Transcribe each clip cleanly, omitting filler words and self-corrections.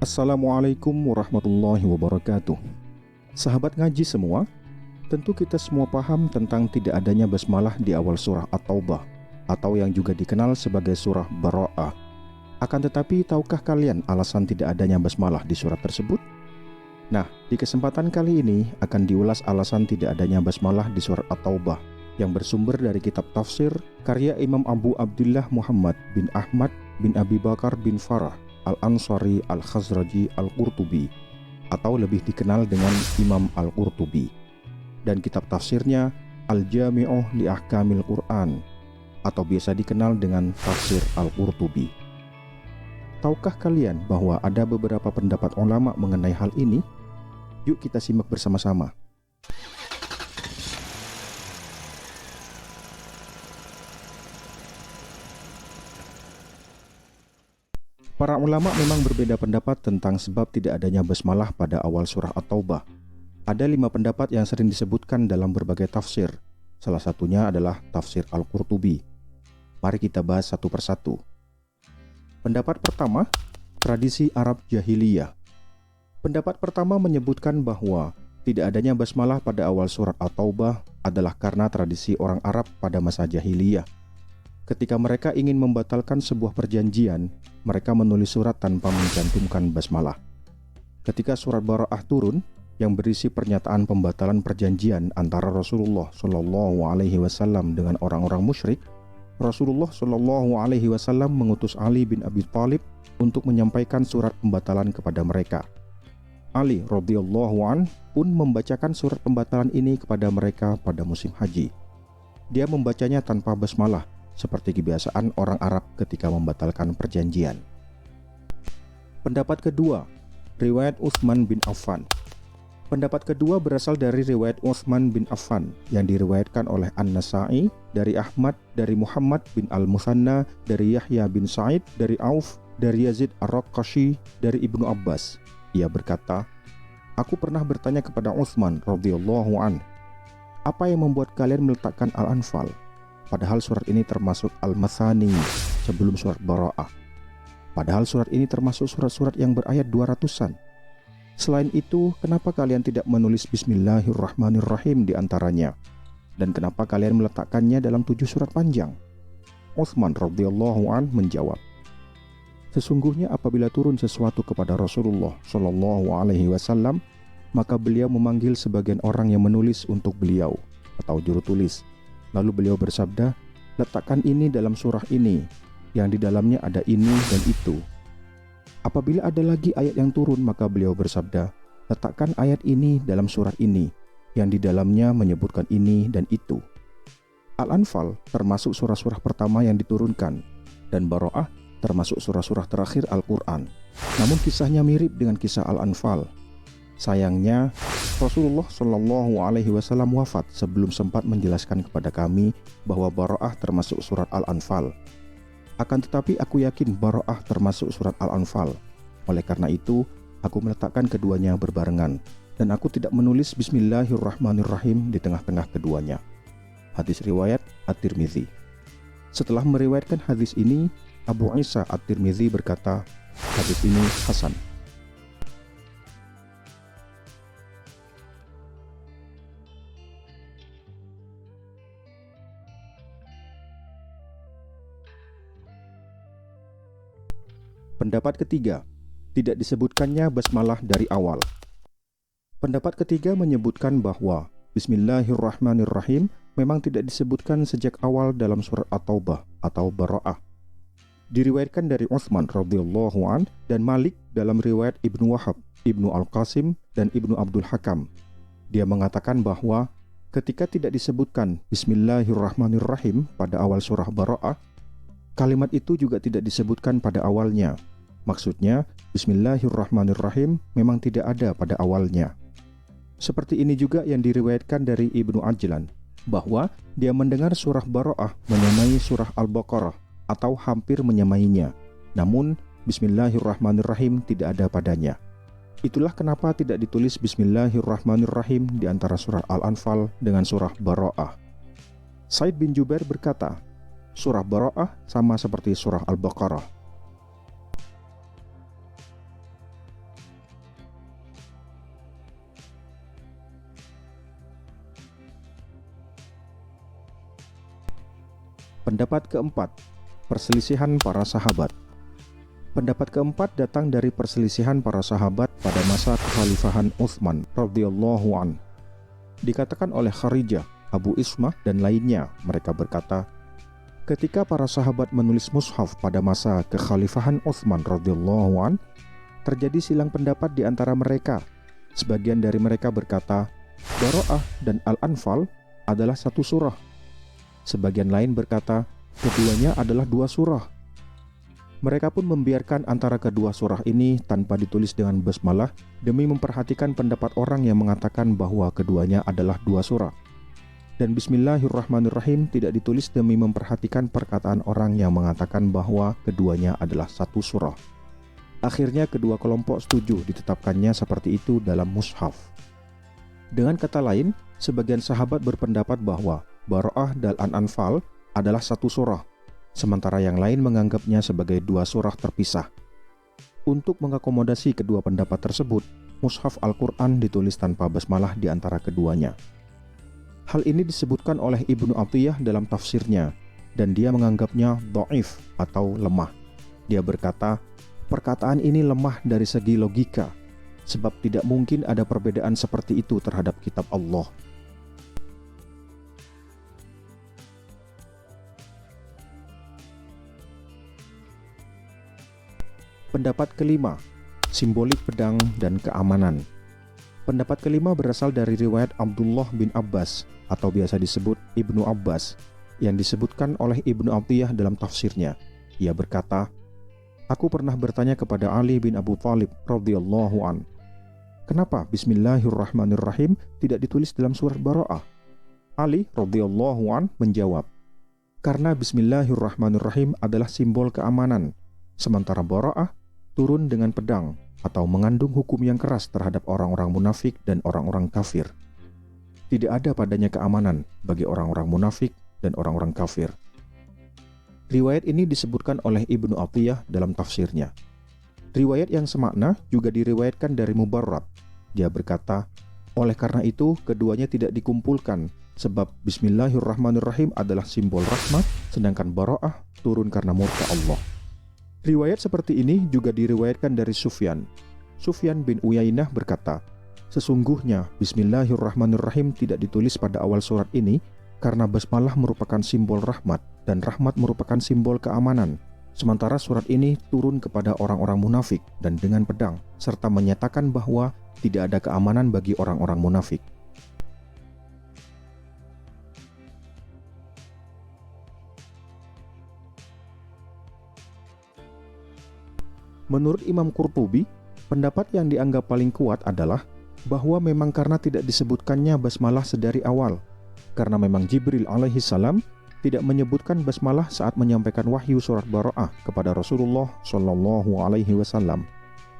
Assalamualaikum warahmatullahi wabarakatuh. Sahabat ngaji semua, tentu kita semua paham tentang tidak adanya basmalah di awal surah At-Taubah, atau yang juga dikenal sebagai surah Bara'ah. Akan tetapi, tahukah kalian alasan tidak adanya basmalah di surat tersebut? Nah, di kesempatan kali ini akan diulas alasan tidak adanya basmalah di surat At-Taubah yang bersumber dari kitab tafsir karya Imam Abu Abdullah Muhammad bin Ahmad bin Abi Bakar bin Farah Al-Ansari Al-Khazraji Al-Qurtubi, atau lebih dikenal dengan Imam Al-Qurtubi, dan kitab tafsirnya Al-Jami'uh li Ahkamil Quran, atau biasa dikenal dengan Tafsir Al-Qurtubi. Tahukah kalian bahwa ada beberapa pendapat ulama mengenai hal ini? Yuk kita simak bersama-sama. Para ulama memang berbeda pendapat tentang sebab tidak adanya basmalah pada awal surah At-Taubah. Ada 5 pendapat yang sering disebutkan dalam berbagai tafsir. Salah satunya adalah Tafsir Al-Qurtubi. Mari kita bahas satu persatu. Pendapat pertama, tradisi Arab Jahiliyah. Pendapat pertama menyebutkan bahwa tidak adanya basmalah pada awal surat At-Taubah adalah karena tradisi orang Arab pada masa jahiliyah. Ketika mereka ingin membatalkan sebuah perjanjian, mereka menulis surat tanpa mencantumkan basmalah. Ketika surat Bara'ah turun, yang berisi pernyataan pembatalan perjanjian antara Rasulullah Shallallahu Alaihi Wasallam dengan orang-orang musyrik, Rasulullah Shallallahu Alaihi Wasallam mengutus Ali bin Abi Thalib untuk menyampaikan surat pembatalan kepada mereka. Ali radhiyallahu an pun membacakan surat pembatalan ini kepada mereka pada musim haji. Dia membacanya tanpa basmalah, seperti kebiasaan orang Arab ketika membatalkan perjanjian. Pendapat kedua, riwayat Utsman bin Affan. Pendapat kedua berasal dari riwayat Utsman bin Affan yang diriwayatkan oleh An-Nasa'i, dari Ahmad, dari Muhammad bin Al-Musanna, dari Yahya bin Sa'id, dari Auf, dari Yazid Ar-Raqashi, dari Ibnu Abbas. Ia berkata, "Aku pernah bertanya kepada Utsman radhiyallahu an, apa yang membuat kalian meletakkan Al-Anfal? Padahal surat ini termasuk Al-Mathani sebelum surat Bara'ah. Padahal surat ini termasuk surat-surat yang berayat 200-an. Selain itu, kenapa kalian tidak menulis Bismillahirrahmanirrahim di antaranya? Dan kenapa kalian meletakkannya dalam 7 surat panjang?" Utsman radhiyallahu an menjawab, "Sesungguhnya apabila turun sesuatu kepada Rasulullah Shallallahu Alaihi Wasallam, maka beliau memanggil sebagian orang yang menulis untuk beliau atau juru tulis. Lalu beliau bersabda, letakkan ini dalam surah ini, yang di dalamnya ada ini dan itu. Apabila ada lagi ayat yang turun, maka beliau bersabda, letakkan ayat ini dalam surah ini, yang di dalamnya menyebutkan ini dan itu." Al-Anfal termasuk surah-surah pertama yang diturunkan, dan Bara'ah termasuk surah-surah terakhir Al-Quran. Namun kisahnya mirip dengan kisah Al-Anfal. Sayangnya, Rasulullah Shallallahu Alaihi Wasallam wafat sebelum sempat menjelaskan kepada kami bahwa Bara'ah termasuk surat Al-Anfal. Akan tetapi aku yakin Bara'ah termasuk surat Al-Anfal. Oleh karena itu, aku meletakkan keduanya berbarengan, dan aku tidak menulis Bismillahirrahmanirrahim di tengah-tengah keduanya. Hadis riwayat At-Tirmidzi. Setelah meriwayatkan hadis ini, Abu Isa At-Tirmidzi berkata, hadis ini hasan. Pendapat ketiga, tidak disebutkannya basmalah dari awal. Pendapat ketiga menyebutkan bahwa Bismillahirrahmanirrahim memang tidak disebutkan sejak awal dalam surat At-Taubah atau Bara'ah. Diriwayatkan dari Utsman radhiyallahu an dan Malik dalam riwayat Ibnu Wahab, Ibnu Al-Qasim, dan Ibnu Abdul Hakam. Dia mengatakan bahwa ketika tidak disebutkan Bismillahirrahmanirrahim pada awal surah Bara'ah, kalimat itu juga tidak disebutkan pada awalnya. Maksudnya, Bismillahirrahmanirrahim memang tidak ada pada awalnya. Seperti ini juga yang diriwayatkan dari Ibnu Ajlan, bahwa dia mendengar surah Bara'ah menyamai surah Al-Baqarah atau hampir menyamainya. Namun, Bismillahirrahmanirrahim tidak ada padanya. Itulah kenapa tidak ditulis Bismillahirrahmanirrahim di antara surah Al-Anfal dengan surah Bara'ah. Said bin Jubair berkata, surah Bara'ah sama seperti surah Al-Baqarah. Pendapat keempat, perselisihan para sahabat. Pendapat keempat datang dari perselisihan para sahabat pada masa kekhalifahan Utsman radhiyallahu an. Dikatakan oleh Kharijah, Abu Ismah dan lainnya, mereka berkata, ketika para sahabat menulis mushaf pada masa kekhalifahan Utsman radhiyallahu an, terjadi silang pendapat di antara mereka. Sebagian dari mereka berkata, Bara'ah dan Al-Anfal adalah satu surah. Sebagian lain berkata, keduanya adalah dua surah. Mereka pun membiarkan antara kedua surah ini tanpa ditulis dengan basmalah demi memperhatikan pendapat orang yang mengatakan bahwa keduanya adalah dua surah. Dan Bismillahirrahmanirrahim tidak ditulis demi memperhatikan perkataan orang yang mengatakan bahwa keduanya adalah satu surah. Akhirnya kedua kelompok setuju ditetapkannya seperti itu dalam mushaf. Dengan kata lain, sebagian sahabat berpendapat bahwa Bara'ah dan Al-Anfal adalah satu surah, sementara yang lain menganggapnya sebagai dua surah terpisah. Untuk mengakomodasi kedua pendapat tersebut, mushaf Al-Quran ditulis tanpa basmalah di antara keduanya. Hal ini disebutkan oleh Ibnu Athiyah dalam tafsirnya, dan dia menganggapnya dhaif atau lemah. Dia berkata, perkataan ini lemah dari segi logika, sebab tidak mungkin ada perbedaan seperti itu terhadap kitab Allah. Pendapat kelima, simbolik pedang dan keamanan. Pendapat kelima berasal dari riwayat Abdullah bin Abbas atau biasa disebut Ibnu Abbas yang disebutkan oleh Ibnu Athiyah dalam tafsirnya. Ia berkata, aku pernah bertanya kepada Ali bin Abu Thalib radhiyallahu an, kenapa Bismillahirrahmanirrahim tidak ditulis dalam surat Bara'ah? Ali radhiyallahu an menjawab, karena Bismillahirrahmanirrahim adalah simbol keamanan, sementara Bara'ah turun dengan pedang atau mengandung hukum yang keras terhadap orang-orang munafik dan orang-orang kafir. Tidak ada padanya keamanan bagi orang-orang munafik dan orang-orang kafir. Riwayat ini disebutkan oleh Ibnu Athiyah dalam tafsirnya. Riwayat yang semakna juga diriwayatkan dari Mubarrad. Dia berkata, oleh karena itu keduanya tidak dikumpulkan, sebab Bismillahirrahmanirrahim adalah simbol rahmat, sedangkan Bara'ah turun karena murka Allah. Riwayat seperti ini juga diriwayatkan dari Sufyan. Sufyan bin Uyainah berkata, sesungguhnya Bismillahirrahmanirrahim tidak ditulis pada awal surat ini karena basmalah merupakan simbol rahmat dan rahmat merupakan simbol keamanan. Sementara surat ini turun kepada orang-orang munafik dan dengan pedang, serta menyatakan bahwa tidak ada keamanan bagi orang-orang munafik. Menurut Imam Qurtubi, pendapat yang dianggap paling kuat adalah bahwa memang karena tidak disebutkannya basmalah sedari awal, karena memang Jibril alaihi salam tidak menyebutkan basmalah saat menyampaikan wahyu surat Bara'ah kepada Rasulullah Shallallahu alaihi wasallam.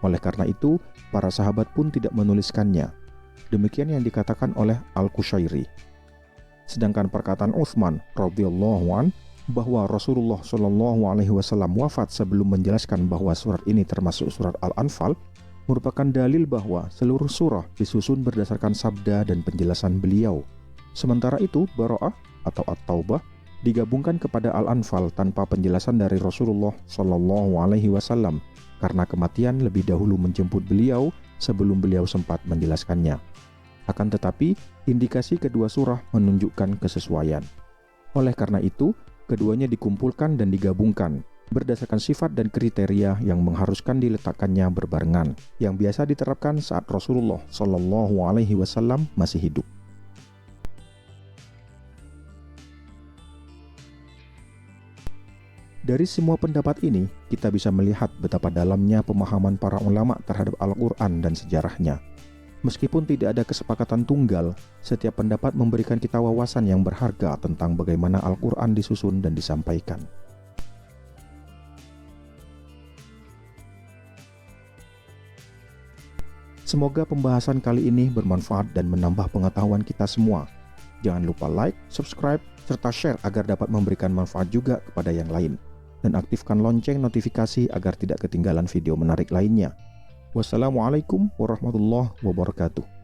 Oleh karena itu, para sahabat pun tidak menuliskannya. Demikian yang dikatakan oleh Al-Qushairi. Sedangkan perkataan Utsman radhiyallahu an bahwa Rasulullah Shallallahu alaihi wasallam wafat sebelum menjelaskan bahwa surat ini termasuk surat Al-Anfal merupakan dalil bahwa seluruh surah disusun berdasarkan sabda dan penjelasan beliau. Sementara itu, Bara'ah atau At-Taubah digabungkan kepada Al-Anfal tanpa penjelasan dari Rasulullah Shallallahu alaihi wasallam karena kematian lebih dahulu menjemput beliau sebelum beliau sempat menjelaskannya. Akan tetapi, indikasi kedua surah menunjukkan kesesuaian. Oleh karena itu, keduanya dikumpulkan dan digabungkan berdasarkan sifat dan kriteria yang mengharuskan diletakkannya berbarengan, yang biasa diterapkan saat Rasulullah Shallallahu alaihi wasallam masih hidup. Dari semua pendapat ini, kita bisa melihat betapa dalamnya pemahaman para ulama terhadap Al-Quran dan sejarahnya. Meskipun tidak ada kesepakatan tunggal, setiap pendapat memberikan kita wawasan yang berharga tentang bagaimana Al-Quran disusun dan disampaikan. Semoga pembahasan kali ini bermanfaat dan menambah pengetahuan kita semua. Jangan lupa like, subscribe, serta share agar dapat memberikan manfaat juga kepada yang lain. Dan aktifkan lonceng notifikasi agar tidak ketinggalan video menarik lainnya. Wassalamualaikum warahmatullahi wabarakatuh.